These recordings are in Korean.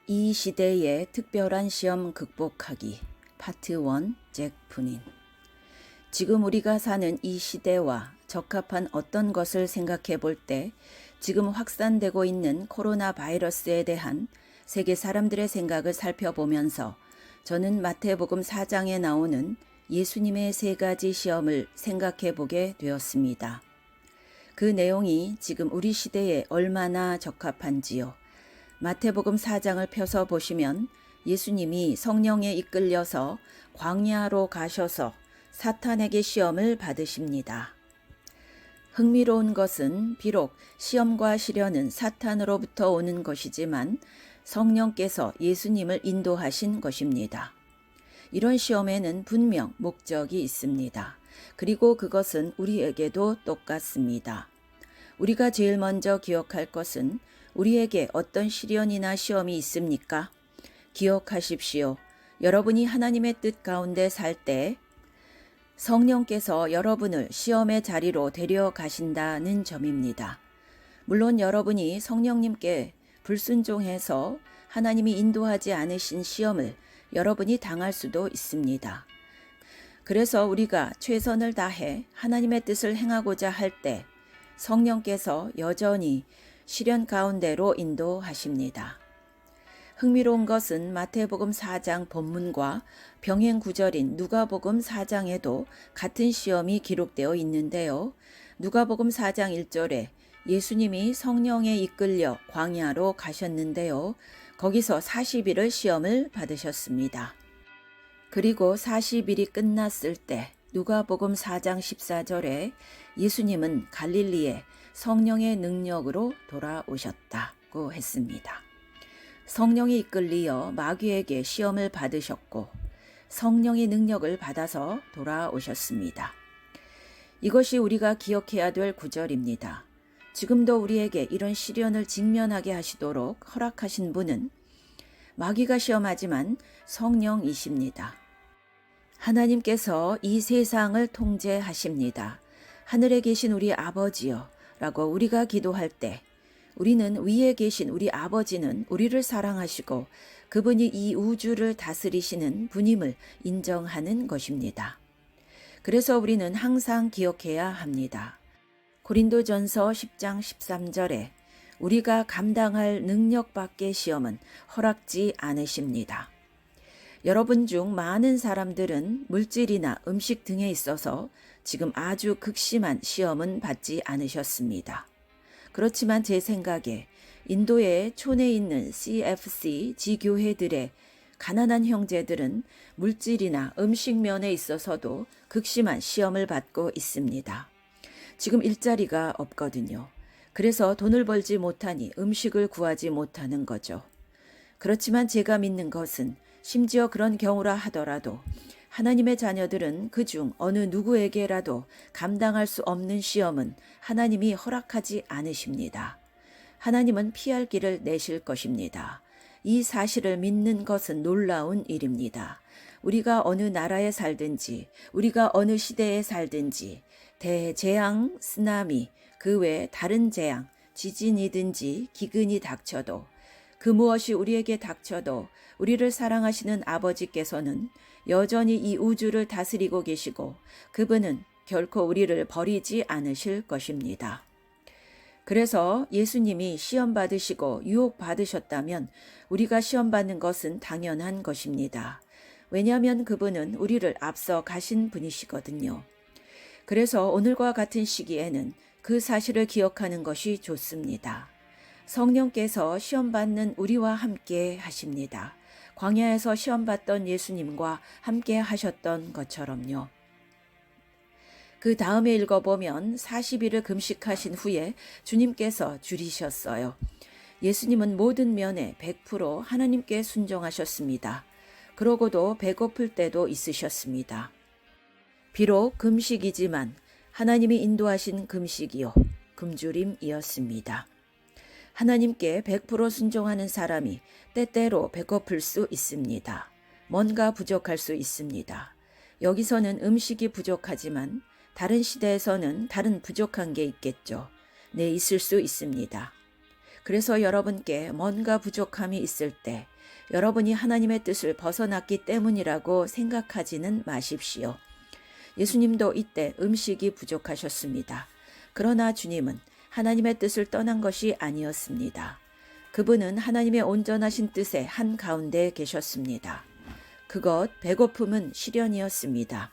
이 시대의 특별한 시험 극복하기 파트 1 잭 푸닌. 지금 우리가 사는 이 시대와 적합한 어떤 것을 생각해 볼 때 지금 확산되고 있는 코로나 바이러스에 대한 세계 사람들의 생각을 살펴보면서 저는 마태복음 4장에 나오는 예수님의 세 가지 시험을 생각해 보게 되었습니다. 그 내용이 지금 우리 시대에 얼마나 적합한지요. 마태복음 4장을 펴서 보시면 예수님이 성령에 이끌려서 광야로 가셔서 사탄에게 시험을 받으십니다. 흥미로운 것은 비록 시험과 시련은 사탄으로부터 오는 것이지만 성령께서 예수님을 인도하신 것입니다. 이런 시험에는 분명 목적이 있습니다. 그리고 그것은 우리에게도 똑같습니다. 우리가 제일 먼저 기억할 것은 우리에게 어떤 시련이나 시험이 있습니까? 기억하십시오. 여러분이 하나님의 뜻 가운데 살 때 성령께서 여러분을 시험의 자리로 데려가신다는 점입니다. 물론 여러분이 성령님께 불순종해서 하나님이 인도하지 않으신 시험을 여러분이 당할 수도 있습니다. 그래서 우리가 최선을 다해 하나님의 뜻을 행하고자 할 때 성령께서 여전히 시련 가운데로 인도하십니다. 흥미로운 것은 마태복음 4장 본문과 병행 구절인 누가복음 4장에도 같은 시험이 기록되어 있는데요. 누가복음 4장 1절에 예수님이 성령에 이끌려 광야로 가셨는데요. 거기서 40일을 시험을 받으셨습니다. 그리고 40일이 끝났을 때 누가복음 4장 14절에 예수님은 갈릴리에 성령의 능력으로 돌아오셨다고 했습니다. 성령에 이끌리어 마귀에게 시험을 받으셨고 성령의 능력을 받아서 돌아오셨습니다. 이것이 우리가 기억해야 될 구절입니다. 지금도 우리에게 이런 시련을 직면하게 하시도록 허락하신 분은 마귀가 시험하지만 성령이십니다. 하나님께서 이 세상을 통제하십니다. 하늘에 계신 우리 아버지여 라고 우리가 기도할 때 우리는 위에 계신 우리 아버지는 우리를 사랑하시고 그분이 이 우주를 다스리시는 분임을 인정하는 것입니다. 그래서 우리는 항상 기억해야 합니다. 고린도전서 10장 13절에 우리가 감당할 능력 밖의 시험은 허락지 않으십니다. 여러분 중 많은 사람들은 물질이나 음식 등에 있어서 지금 아주 극심한 시험은 받지 않으셨습니다. 그렇지만 제 생각에 인도의 촌에 있는 CFC 지교회들의 가난한 형제들은 물질이나 음식 면에 있어서도 극심한 시험을 받고 있습니다. 지금 일자리가 없거든요. 그래서 돈을 벌지 못하니 음식을 구하지 못하는 거죠. 그렇지만 제가 믿는 것은 심지어 그런 경우라 하더라도 하나님의 자녀들은 그중 어느 누구에게라도 감당할 수 없는 시험은 하나님이 허락하지 않으십니다. 하나님은 피할 길을 내실 것입니다. 이 사실을 믿는 것은 놀라운 일입니다. 우리가 어느 나라에 살든지 우리가 어느 시대에 살든지 대재앙, 쓰나미, 그 외 다른 재앙, 지진이든지 기근이 닥쳐도 그 무엇이 우리에게 닥쳐도 우리를 사랑하시는 아버지께서는 여전히 이 우주를 다스리고 계시고 그분은 결코 우리를 버리지 않으실 것입니다. 그래서 예수님이 시험 받으시고 유혹 받으셨다면 우리가 시험 받는 것은 당연한 것입니다. 왜냐하면 그분은 우리를 앞서 가신 분이시거든요. 그래서 오늘과 같은 시기에는 그 사실을 기억하는 것이 좋습니다. 성령께서 시험받는 우리와 함께 하십니다. 광야에서 시험받던 예수님과 함께 하셨던 것처럼요. 그 다음에 읽어보면 40일을 금식하신 후에 주님께서 줄이셨어요. 예수님은 모든 면에 100% 하나님께 순종하셨습니다. 그러고도 배고플 때도 있으셨습니다. 비록 금식이지만 하나님이 인도하신 금식이요, 굶주림이었습니다. 하나님께 100% 순종하는 사람이 때때로 배고플 수 있습니다. 뭔가 부족할 수 있습니다. 여기서는 음식이 부족하지만 다른 시대에서는 다른 부족한 게 있겠죠. 네, 있을 수 있습니다. 그래서 여러분께 뭔가 부족함이 있을 때 여러분이 하나님의 뜻을 벗어났기 때문이라고 생각하지는 마십시오. 예수님도 이때 음식이 부족하셨습니다. 그러나 주님은 하나님의 뜻을 떠난 것이 아니었습니다. 그분은 하나님의 온전하신 뜻의 한가운데 계셨습니다. 그것 배고픔은 시련이었습니다.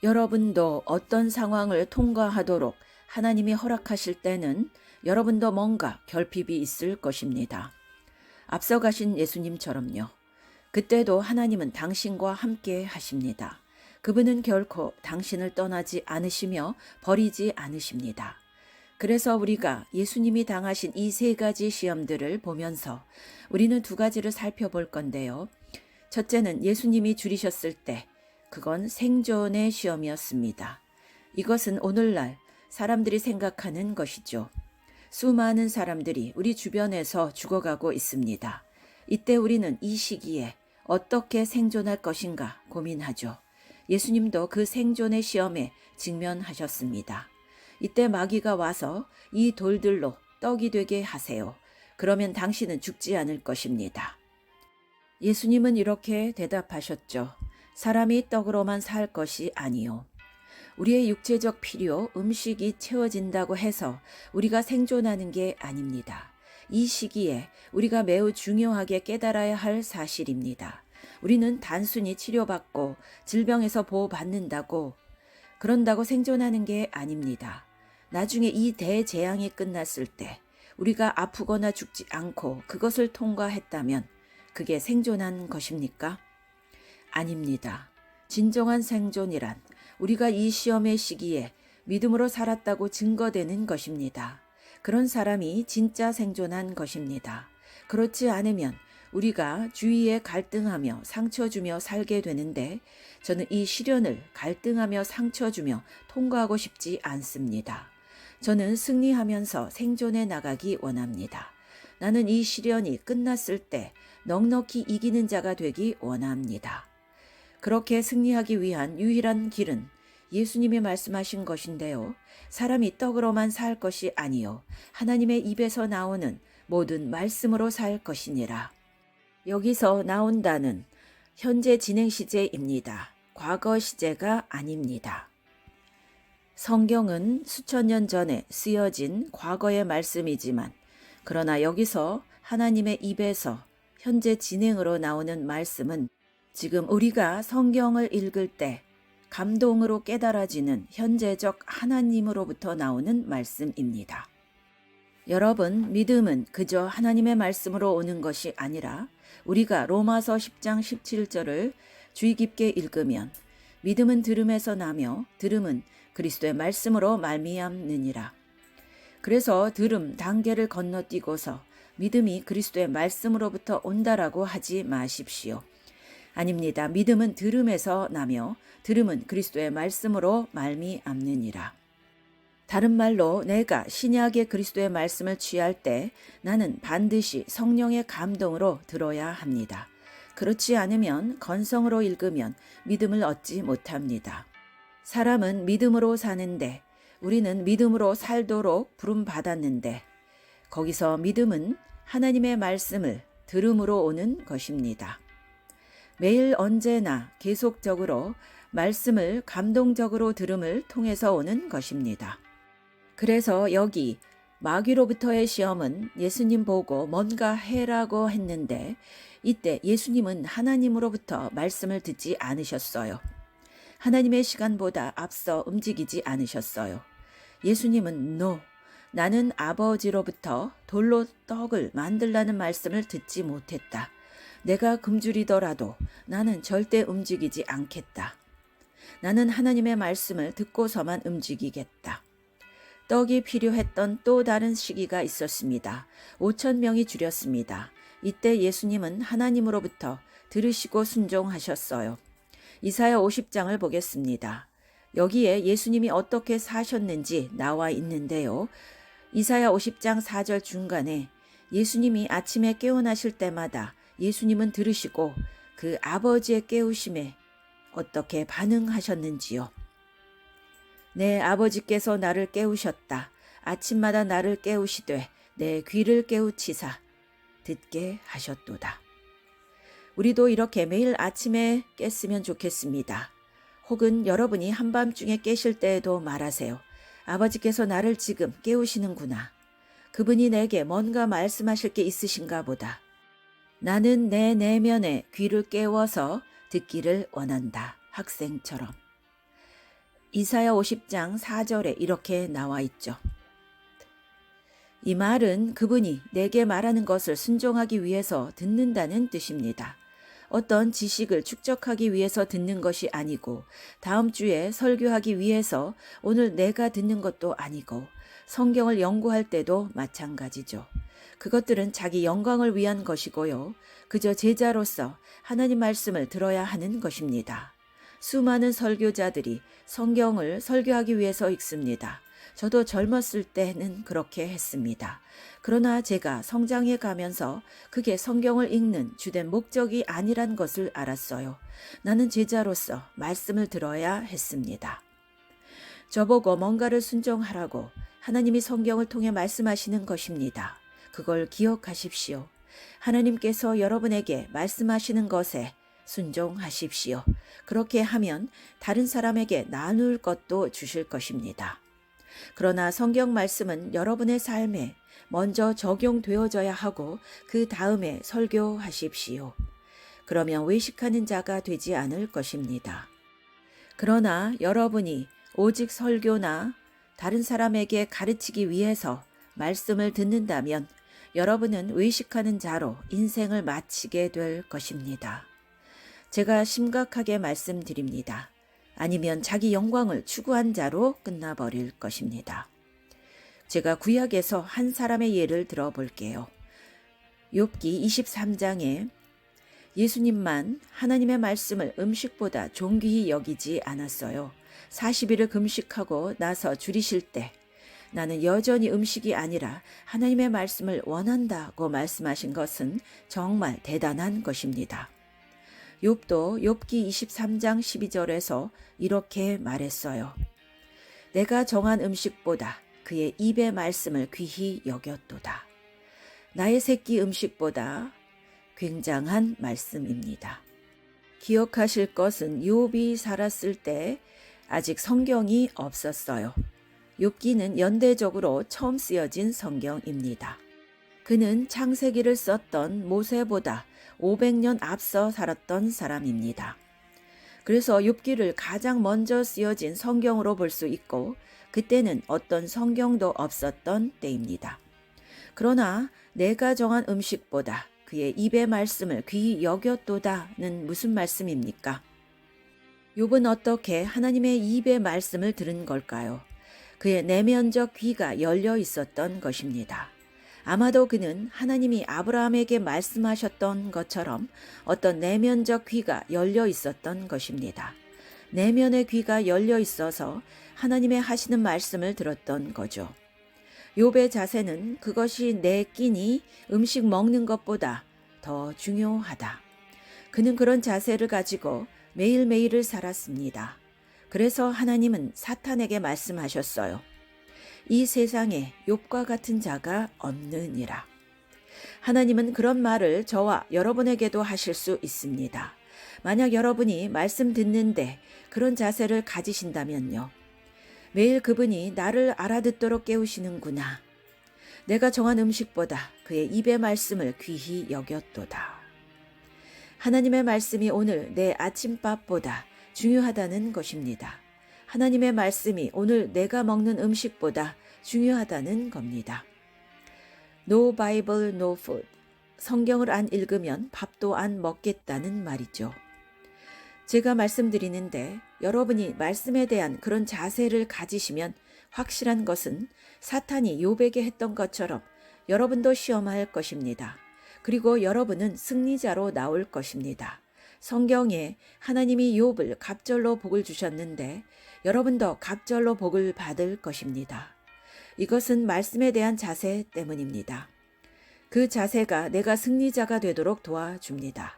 여러분도 어떤 상황을 통과하도록 하나님이 허락하실 때는 여러분도 뭔가 결핍이 있을 것입니다. 앞서가신 예수님처럼요. 그때도 하나님은 당신과 함께 하십니다. 그분은 결코 당신을 떠나지 않으시며 버리지 않으십니다. 그래서 우리가 예수님이 당하신 이 세 가지 시험들을 보면서 우리는 두 가지를 살펴볼 건데요. 첫째는 예수님이 줄이셨을 때 그건 생존의 시험이었습니다. 이것은 오늘날 사람들이 생각하는 것이죠. 수많은 사람들이 우리 주변에서 죽어가고 있습니다. 이때 우리는 이 시기에 어떻게 생존할 것인가 고민하죠. 예수님도 그 생존의 시험에 직면하셨습니다. 이때 마귀가 와서 이 돌들로 떡이 되게 하세요. 그러면 당신은 죽지 않을 것입니다. 예수님은 이렇게 대답하셨죠. 사람이 떡으로만 살 것이 아니요. 우리의 육체적 필요, 음식이 채워진다고 해서 우리가 생존하는 게 아닙니다. 이 시기에 우리가 매우 중요하게 깨달아야 할 사실입니다. 우리는 단순히 치료받고 질병에서 보호받는다고 그런다고 생존하는 게 아닙니다. 나중에 이 대재앙이 끝났을 때 우리가 아프거나 죽지 않고 그것을 통과했다면 그게 생존한 것입니까? 아닙니다. 진정한 생존이란 우리가 이 시험의 시기에 믿음으로 살았다고 증거되는 것입니다. 그런 사람이 진짜 생존한 것입니다. 그렇지 않으면 우리가 주위에 갈등하며 상처 주며 살게 되는데 저는 이 시련을 갈등하며 상처 주며 통과하고 싶지 않습니다. 저는 승리하면서 생존해 나가기 원합니다. 나는 이 시련이 끝났을 때 넉넉히 이기는 자가 되기 원합니다. 그렇게 승리하기 위한 유일한 길은 예수님이 말씀하신 것인데요. 사람이 떡으로만 살 것이 아니요 하나님의 입에서 나오는 모든 말씀으로 살 것이니라. 여기서 나온다는 현재 진행 시제입니다. 과거 시제가 아닙니다. 성경은 수천 년 전에 쓰여진 과거의 말씀이지만 그러나 여기서 하나님의 입에서 현재 진행으로 나오는 말씀은 지금 우리가 성경을 읽을 때 감동으로 깨달아지는 현재적 하나님으로부터 나오는 말씀입니다. 여러분, 믿음은 그저 하나님의 말씀으로 오는 것이 아니라 우리가 로마서 10장 17절을 주의 깊게 읽으면 믿음은 들음에서 나며 들음은 그리스도의 말씀으로 말미암느니라. 그래서 들음 단계를 건너뛰고서 믿음이 그리스도의 말씀으로부터 온다라고 하지 마십시오. 아닙니다. 믿음은 들음에서 나며 들음은 그리스도의 말씀으로 말미암느니라. 다른 말로 내가 신약의 그리스도의 말씀을 취할 때 나는 반드시 성령의 감동으로 들어야 합니다. 그렇지 않으면 건성으로 읽으면 믿음을 얻지 못합니다. 사람은 믿음으로 사는데 우리는 믿음으로 살도록 부름받았는데 거기서 믿음은 하나님의 말씀을 들음으로 오는 것입니다. 매일 언제나 계속적으로 말씀을 감동적으로 들음을 통해서 오는 것입니다. 그래서 여기 마귀로부터의 시험은 예수님 보고 뭔가 해라고 했는데 이때 예수님은 하나님으로부터 말씀을 듣지 않으셨어요. 하나님의 시간보다 앞서 움직이지 않으셨어요. 예수님은 나는 아버지로부터 돌로 떡을 만들라는 말씀을 듣지 못했다. 내가 굶주리더라도 나는 절대 움직이지 않겠다. 나는 하나님의 말씀을 듣고서만 움직이겠다. 떡이 필요했던 또 다른 시기가 있었습니다. 5,000명이 줄였습니다. 이때 예수님은 하나님으로부터 들으시고 순종하셨어요. 이사야 50장을 보겠습니다. 여기에 예수님이 어떻게 사셨는지 나와 있는데요. 이사야 50장 4절 중간에 예수님이 아침에 깨어나실 때마다 예수님은 들으시고 그 아버지의 깨우심에 어떻게 반응하셨는지요. 내 아버지께서 나를 깨우셨다. 아침마다 나를 깨우시되 내 귀를 깨우치사 듣게 하셨도다. 우리도 이렇게 매일 아침에 깼으면 좋겠습니다. 혹은 여러분이 한밤중에 깨실 때에도 말하세요. 아버지께서 나를 지금 깨우시는구나. 그분이 내게 뭔가 말씀하실 게 있으신가 보다. 나는 내 내면에 귀를 깨워서 듣기를 원한다. 학생처럼. 이사야 50장 4절에 이렇게 나와 있죠. 이 말은 그분이 내게 말하는 것을 순종하기 위해서 듣는다는 뜻입니다. 어떤 지식을 축적하기 위해서 듣는 것이 아니고 다음 주에 설교하기 위해서 오늘 내가 듣는 것도 아니고 성경을 연구할 때도 마찬가지죠. 그것들은 자기 영광을 위한 것이고요. 그저 제자로서 하나님 말씀을 들어야 하는 것입니다. 수많은 설교자들이 성경을 설교하기 위해서 읽습니다. 저도 젊었을 때는 그렇게 했습니다. 그러나 제가 성장해 가면서 그게 성경을 읽는 주된 목적이 아니란 것을 알았어요. 나는 제자로서 말씀을 들어야 했습니다. 저보고 뭔가를 순종하라고 하나님이 성경을 통해 말씀하시는 것입니다. 그걸 기억하십시오. 하나님께서 여러분에게 말씀하시는 것에 순종하십시오. 그렇게 하면 다른 사람에게 나눌 것도 주실 것입니다. 그러나 성경 말씀은 여러분의 삶에 먼저 적용되어져야 하고 그 다음에 설교하십시오. 그러면 외식하는 자가 되지 않을 것입니다. 그러나 여러분이 오직 설교나 다른 사람에게 가르치기 위해서 말씀을 듣는다면 여러분은 외식하는 자로 인생을 마치게 될 것입니다. 제가 심각하게 말씀드립니다. 아니면 자기 영광을 추구한 자로 끝나버릴 것입니다. 제가 구약에서 한 사람의 예를 들어볼게요. 욥기 23장에 예수님만 하나님의 말씀을 음식보다 존귀히 여기지 않았어요. 40일을 금식하고 나서 줄이실 때 나는 여전히 음식이 아니라 하나님의 말씀을 원한다고 말씀하신 것은 정말 대단한 것입니다. 욥도 욥기 23장 12절에서 이렇게 말했어요. 내가 정한 음식보다 그의 입의 말씀을 귀히 여겼도다. 나의 새끼 음식보다 굉장한 말씀입니다. 기억하실 것은 욥이 살았을 때 아직 성경이 없었어요. 욥기는 연대적으로 처음 쓰여진 성경입니다. 그는 창세기를 썼던 모세보다 500년 앞서 살았던 사람입니다. 그래서 욥기를 가장 먼저 쓰여진 성경으로 볼 수 있고 그때는 어떤 성경도 없었던 때입니다. 그러나 내가 정한 음식보다 그의 입의 말씀을 귀히 여겼도다는 무슨 말씀입니까? 욥은 어떻게 하나님의 입의 말씀을 들은 걸까요? 그의 내면적 귀가 열려 있었던 것입니다. 아마도 그는 하나님이 아브라함에게 말씀하셨던 것처럼 어떤 내면적 귀가 열려 있었던 것입니다. 내면의 귀가 열려 있어서 하나님의 하시는 말씀을 들었던 거죠. 욥의 자세는 그것이 내 끼니 음식 먹는 것보다 더 중요하다. 그는 그런 자세를 가지고 매일매일을 살았습니다. 그래서 하나님은 사탄에게 말씀하셨어요. 이 세상에 욥과 같은 자가 없느니라. 하나님은 그런 말을 저와 여러분에게도 하실 수 있습니다. 만약 여러분이 말씀 듣는데 그런 자세를 가지신다면요. 매일 그분이 나를 알아듣도록 깨우시는구나. 내가 정한 음식보다 그의 입의 말씀을 귀히 여겼도다. 하나님의 말씀이 오늘 내 아침밥보다 중요하다는 것입니다. 하나님의 말씀이 오늘 내가 먹는 음식보다 중요하다는 겁니다. No Bible, no food. 성경을 안 읽으면 밥도 안 먹겠다는 말이죠. 제가 말씀드리는데 여러분이 말씀에 대한 그런 자세를 가지시면 확실한 것은 사탄이 욥에게 했던 것처럼 여러분도 시험할 것입니다. 그리고 여러분은 승리자로 나올 것입니다. 성경에 하나님이 욥을 갑절로 복을 주셨는데 여러분도 갑절로 복을 받을 것입니다. 이것은 말씀에 대한 자세 때문입니다. 그 자세가 내가 승리자가 되도록 도와줍니다.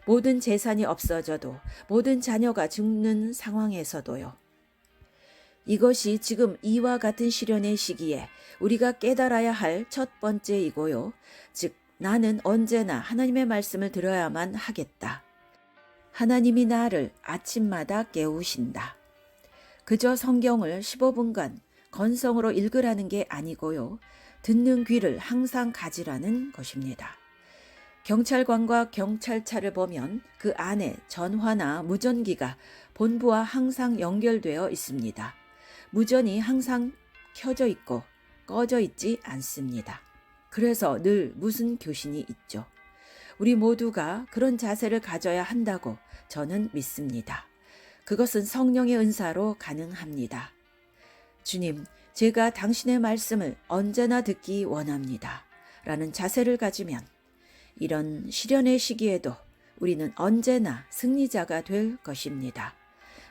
모든 재산이 없어져도 모든 자녀가 죽는 상황에서도요. 이것이 지금 이와 같은 시련의 시기에 우리가 깨달아야 할 첫 번째이고요. 즉, 나는 언제나 하나님의 말씀을 들어야만 하겠다. 하나님이 나를 아침마다 깨우신다. 그저 성경을 15분간 건성으로 읽으라는 게 아니고요. 듣는 귀를 항상 가지라는 것입니다. 경찰관과 경찰차를 보면 그 안에 전화나 무전기가 본부와 항상 연결되어 있습니다. 무전이 항상 켜져 있고 꺼져 있지 않습니다. 그래서 늘 무슨 교신이 있죠. 우리 모두가 그런 자세를 가져야 한다고 저는 믿습니다. 그것은 성령의 은사로 가능합니다. 주님, 제가 당신의 말씀을 언제나 듣기 원합니다. 라는 자세를 가지면 이런 시련의 시기에도 우리는 언제나 승리자가 될 것입니다.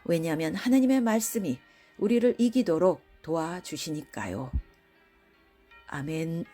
왜냐하면 하나님의 말씀이 우리를 이기도록 도와주시니까요. 아멘.